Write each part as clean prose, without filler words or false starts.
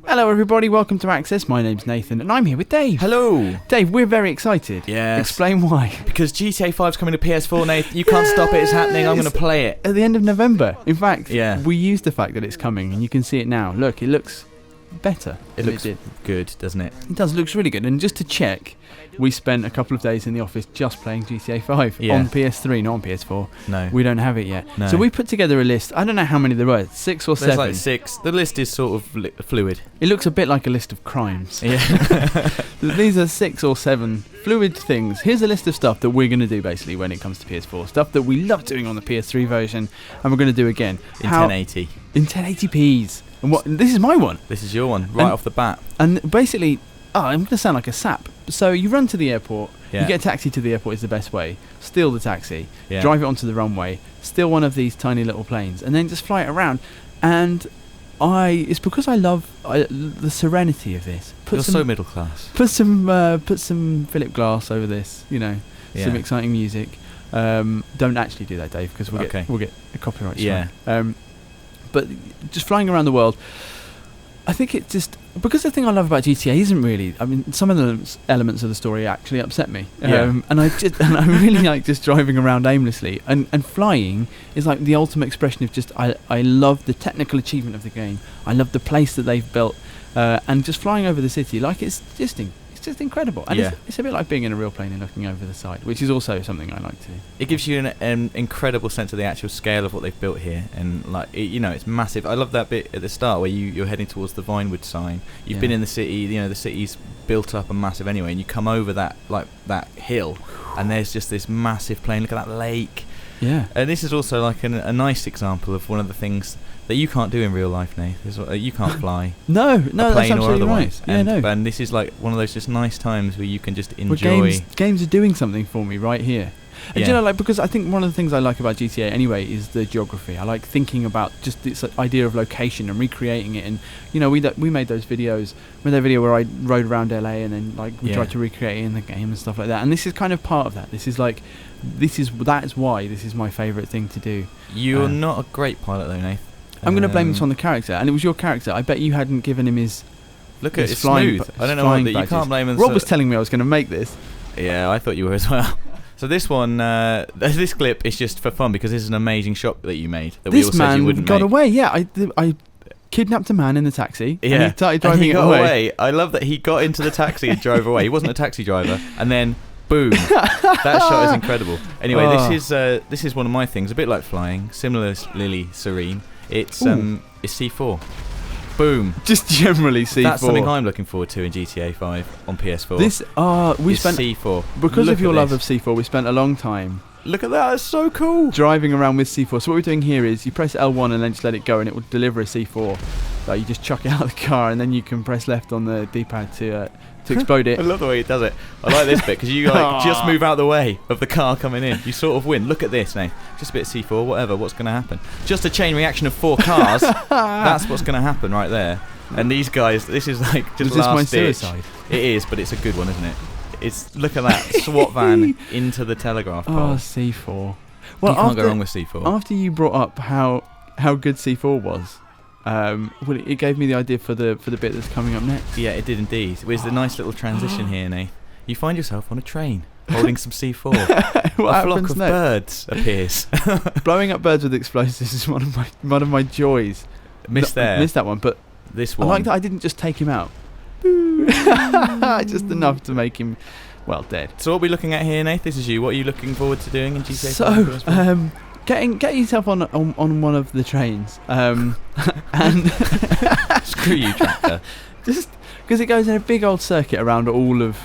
Hello everybody, welcome to Access. My name's Nathan and I'm here with Dave. Hello. Dave, we're very excited. Yes. Explain why. Because GTA 5's coming to PS4, Nathan. You can't stop it, it's happening, I'm going to play it. At the end of November. In fact, Yeah. we used the fact that it's coming and you can see it now. Look, it looks better. It looks good, doesn't it? It does, looks really good. And just to check, we spent a couple of days in the office just playing GTA 5 on PS3, not on PS4. No. We don't have it yet. No. So we put together a list. I don't know how many there were, 6 or 7. There's like 6. The list is sort of fluid. It looks a bit like a list of crimes. Yeah. These are 6 or 7 fluid things. Here's a list of stuff that we're going to do basically when it comes to PS4. Stuff that we love doing on the PS3 version and we're going to do again. In 1080. In 1080p's. And this is my one. This is your one, right off the bat. And basically, I'm going to sound like a sap. So you run to the airport, you get a taxi to the airport is the best way, steal the taxi, drive it onto the runway, steal one of these tiny little planes, and then just fly it around. And it's because I love the serenity of this. You're so middle class. Put some Philip Glass over this, some exciting music. Don't actually do that, Dave, because we'll get a copyright strike. Yeah. But just flying around the world, I think it's just because the thing I love about GTA isn't really. I mean, some of the elements of the story actually upset me, and I really like just driving around aimlessly. And flying is like the ultimate expression of just I love the technical achievement of the game. I love the place that they've built, and just flying over the city, like it's just incredible. And it's a bit like being in a real plane and looking over the side, which is also something I like to do. It gives you an incredible sense of the actual scale of what they've built here, and it's massive. I love that bit at the start where you're heading towards the Vinewood sign. You've been in the city, the city's built up and massive anyway, and you come over that hill, and there's just this massive plain. Look at that lake. Yeah. And this is also like a nice example of one of the things that you can't do in real life, Nate. You can't fly. No, that's absolutely right. And this is like one of those just nice times where you can just enjoy. Well, games are doing something for me right here. And because I think one of the things I like about GTA anyway is the geography. I like thinking about just this idea of location and recreating it. And we made those videos. We made that video where I rode around LA and then we tried to recreate it in the game and stuff like that. And this is kind of part of that. That is why this is my favourite thing to do. You're not a great pilot though, Nate. I'm going to blame this on the character, and it was your character. I bet you hadn't given him his. Look at it's smooth. I don't know why you can't blame him. Rob was telling me I was going to make this. Yeah, I thought you were as well. So this one, this clip is just for fun because this is an amazing shot that you made. That this man got away. Yeah, I kidnapped a man in the taxi. Yeah, and he started driving it away. I love that he got into the taxi and drove away. He wasn't a taxi driver, and then. Boom! That shot is incredible. Anyway, this is one of my things. A bit like flying, similarly serene. It's C4. Boom! Just generally C4. That's something I'm looking forward to in GTA 5 on PS4. We spent C4 because of your love of C4. We spent a long time. Look at that! It's so cool. Driving around with C4. So what we're doing here is you press L1 and then just let it go, and it will deliver a C4. So you just chuck it out of the car, and then you can press left on the D-pad to explode it. I love the way he does it. I like this bit because you just move out the way of the car coming in. You sort of win. Look at this now. Just a bit of C4, whatever. What's going to happen? Just a chain reaction of 4 cars. That's what's going to happen right there. And these guys, this is like just is this last my ditch. suicide? It is, but it's a good one, isn't it? Look at that SWAT van into the telegraph pole. Oh, C4. Well, you can't go wrong with C4. After you brought up how good C4 was. It gave me the idea for the bit that's coming up next. Yeah, it did indeed. It was the nice little transition here, Nate. You find yourself on a train holding some C4. A flock of birds appears. Blowing up birds with explosives is one of my joys. Missed that one, but this one. I like that I didn't just take him out. Just enough to make him, dead. So what are we looking at here, Nate? This is you. What are you looking forward to doing in GTA 5? So, get yourself on one of the trains, and screw you, tractor. Just because it goes in a big old circuit around all of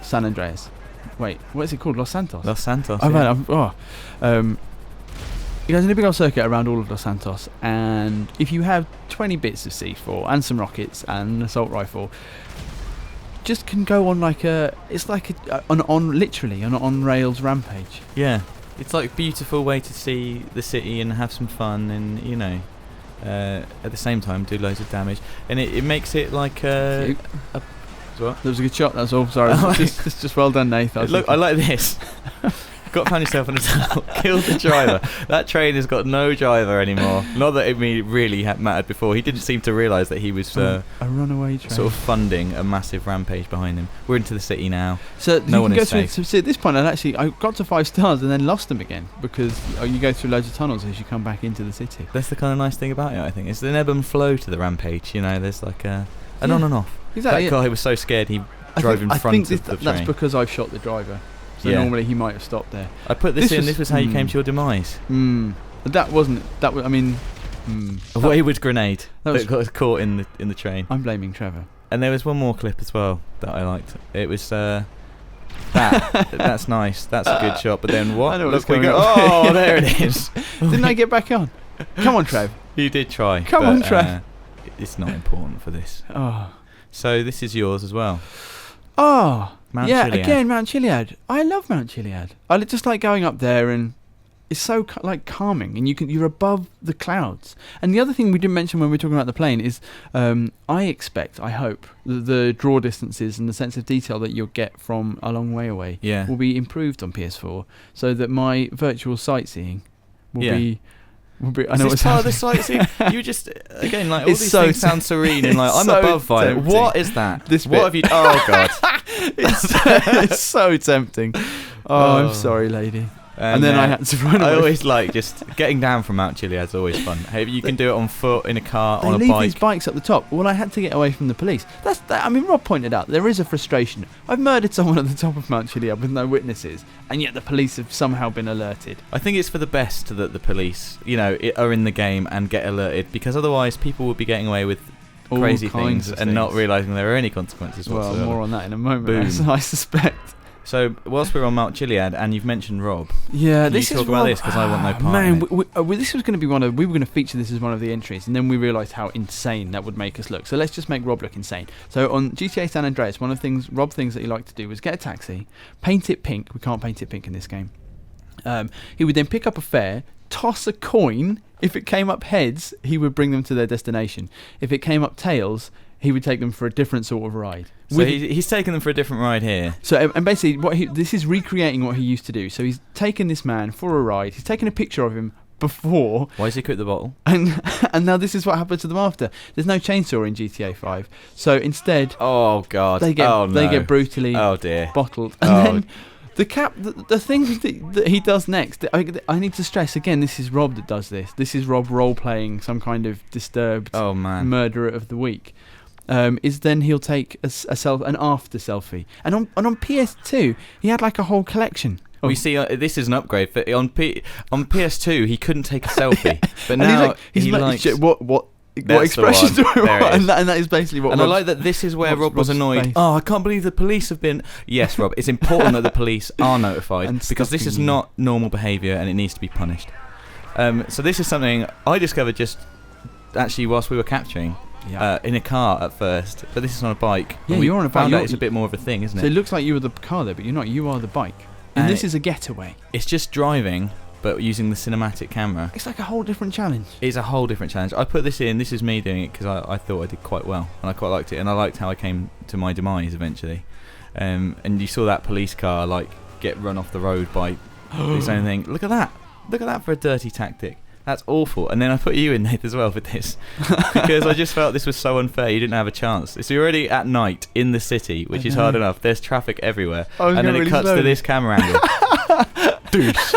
San Andreas. Wait, what is it called? Los Santos. Los Santos. It goes in a big old circuit around all of Los Santos, and if you have 20 bits of C4 and some rockets and an assault rifle, just can go on an on rails rampage. Yeah, it's like a beautiful way to see the city and have some fun, and at the same time do loads of damage, and it makes it like what? That was a good shot. That's all. Sorry, it's just well done, Nathan. Look, I like this. found yourself on a tunnel, killed the driver. That train has got no driver anymore. Not that it really mattered before. He didn't seem to realise that he was a runaway train. sort of funding a massive rampage behind him. We're into the city now. So no one is safe. So at this point, I got to 5 stars and then lost them again because you go through loads of tunnels as you come back into the city. That's the kind of nice thing about it, I think. It's an ebb and flow to the rampage. You know, there's like an on and off. Exactly. That guy was so scared he drove in front of the train. That's because I've shot the driver. So normally he might have stopped there. I put this in. This was how you came to your demise. That wasn't. That was. I mean, a wayward grenade that got caught in the train. I'm blaming Trevor. And there was one more clip as well that I liked. It was that's nice. That's a good shot. But then what? Look, we go. Oh, there it is. Didn't I get back on? Come on, Trev. You did try. Come on, Trev. It's not important for this. Oh. So this is yours as well. Oh. Mount Chiliad. Again, Mount Chiliad. I love Mount Chiliad. I just like going up there, and it's so calming, and you're above the clouds. And the other thing we didn't mention when we were talking about the plane is I hope the draw distances and the sense of detail that you'll get from a long way away will be improved on PS4, so that my virtual sightseeing will be. I know it's part of the sightseeing. You just again like all these things sound serene and like I'm above Violet. What is that? What have you? Oh god, it's so tempting. Oh, I'm sorry, lady. And then I had to run away. I always like just getting down from Mount Chiliad is always fun. Hey, you can do it on foot, in a car, on a bike. They leave these bikes up the top. Well, I had to get away from the police. I mean, Rob pointed out there is a frustration. I've murdered someone at the top of Mount Chiliad with no witnesses, and yet the police have somehow been alerted. I think it's for the best that the police, are in the game and get alerted, because otherwise people would be getting away with crazy things and not realising there are any consequences whatsoever. Well, more on that in a moment, I suspect. So, whilst we're on Mount Chiliad, and you've mentioned Rob, this talk about this because I want no part in it. This was going to be we were going to feature this as one of the entries, and then we realised how insane that would make us look. So let's just make Rob look insane. So on GTA San Andreas, one of the things Rob thinks that he liked to do was get a taxi, paint it pink. We can't paint it pink in this game. He would then pick up a fare, toss a coin. If it came up heads, he would bring them to their destination. If it came up tails, he would take them for a different sort of ride. So he's taken them for a different ride here. So and basically, this is recreating what he used to do. So he's taken this man for a ride. He's taken a picture of him before. Why has he quit the bottle? And now this is what happened to them after. There's no chainsaw in GTA 5. So instead, oh god, they get brutally bottled. And then the thing that he does next, I need to stress again, this is Rob that does this. This is Rob role-playing some kind of disturbed murderer of the week. Is then he'll take an after selfie. And on PS2, he had like a whole collection. We see this is an upgrade. But on PS2, he couldn't take a selfie. But now he's like what expressions do I want? And that is basically what. And I like that this is where Rob was annoyed. Oh, I can't believe the police have been. Yes, Rob, it's important that the police are notified because this is not normal behaviour and it needs to be punished. So this is something I discovered just actually whilst we were capturing. In a car at first, but this is on a bike. Yeah, you're on a bike. Found out it's a bit more of a thing, isn't it? So it looks like you were the car there, but you're not. You are the bike. And this is a getaway. It's just driving, but using the cinematic camera. It's like a whole different challenge. It's a whole different challenge. I put this in. This is me doing it because I thought I did quite well, and I quite liked it, and I liked how I came to my demise eventually. And you saw that police car get run off the road by this own thing. Look at that! Look at that for a dirty tactic. That's awful. And then I put you in, Nate, as well for this. Because I just felt this was so unfair. You didn't have a chance. It's already at night in the city, which is hard enough. There's traffic everywhere. And then it cuts to this camera angle. Douche.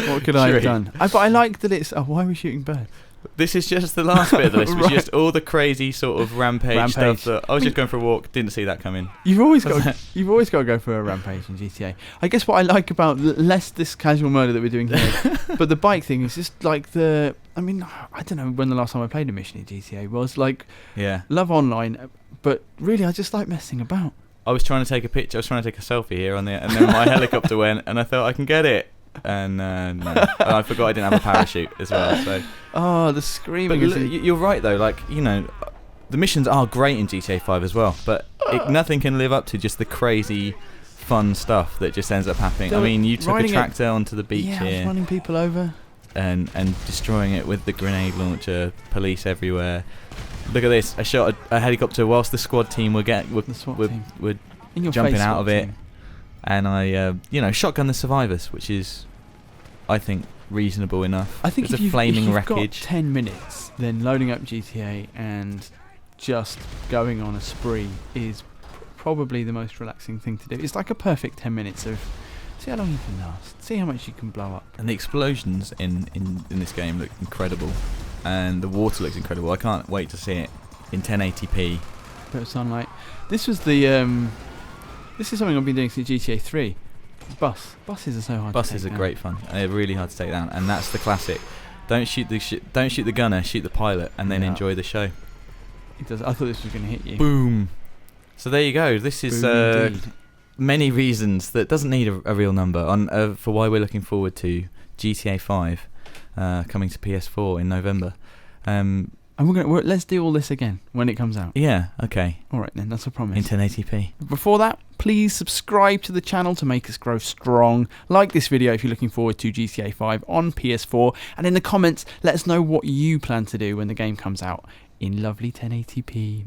What could I have done? But I like that it's... why are we shooting birds? This is just the last bit of the list, which is just all the crazy sort of rampage stuff. That I was just going for a walk, didn't see that coming. You've always got to go for a rampage in GTA. I guess what I like about less this casual murder that we're doing here, but the bike thing is just like I don't know when the last time I played a mission in GTA was. Love online, but really I just like messing about. I was trying to take a picture. I was trying to take a selfie here and then my helicopter went, and I thought I can get it. And no. And I forgot I didn't have a parachute as well. So the screaming! But you're right though. The missions are great in GTA 5 as well, but nothing can live up to just the crazy, fun stuff that just ends up happening. I mean, you took a tractor onto the beach here, I was running people over, and destroying it with the grenade launcher. Police everywhere. Look at this! I shot a helicopter whilst the squad team were jumping out of it. and I shotgun the survivors, which is, I think, reasonable enough. I think it's if a you've, flaming if you've wreckage. got 10 minutes, then loading up GTA and just going on a spree is probably the most relaxing thing to do. It's like a perfect 10 minutes of see how long you can last, see how much you can blow up. And the explosions in this game look incredible, and the water looks incredible. I can't wait to see it in 1080p. Bit of sunlight. This was the this is something I've been doing since GTA 3. Buses are so hard. Buses are great fun. They're really hard to take down, and that's the classic. Don't shoot the gunner, shoot the pilot, and then enjoy the show. It does. I thought this was going to hit you. Boom. So there you go. This is many reasons that doesn't need a real number on for why we're looking forward to GTA 5 coming to PS4 in November. And let's do all this again when it comes out. Yeah. Okay. All right then. That's a promise. In 1080p. Before that, please subscribe to the channel to make us grow strong. Like this video if you're looking forward to GTA 5 on PS4, and in the comments, let us know what you plan to do when the game comes out in lovely 1080p.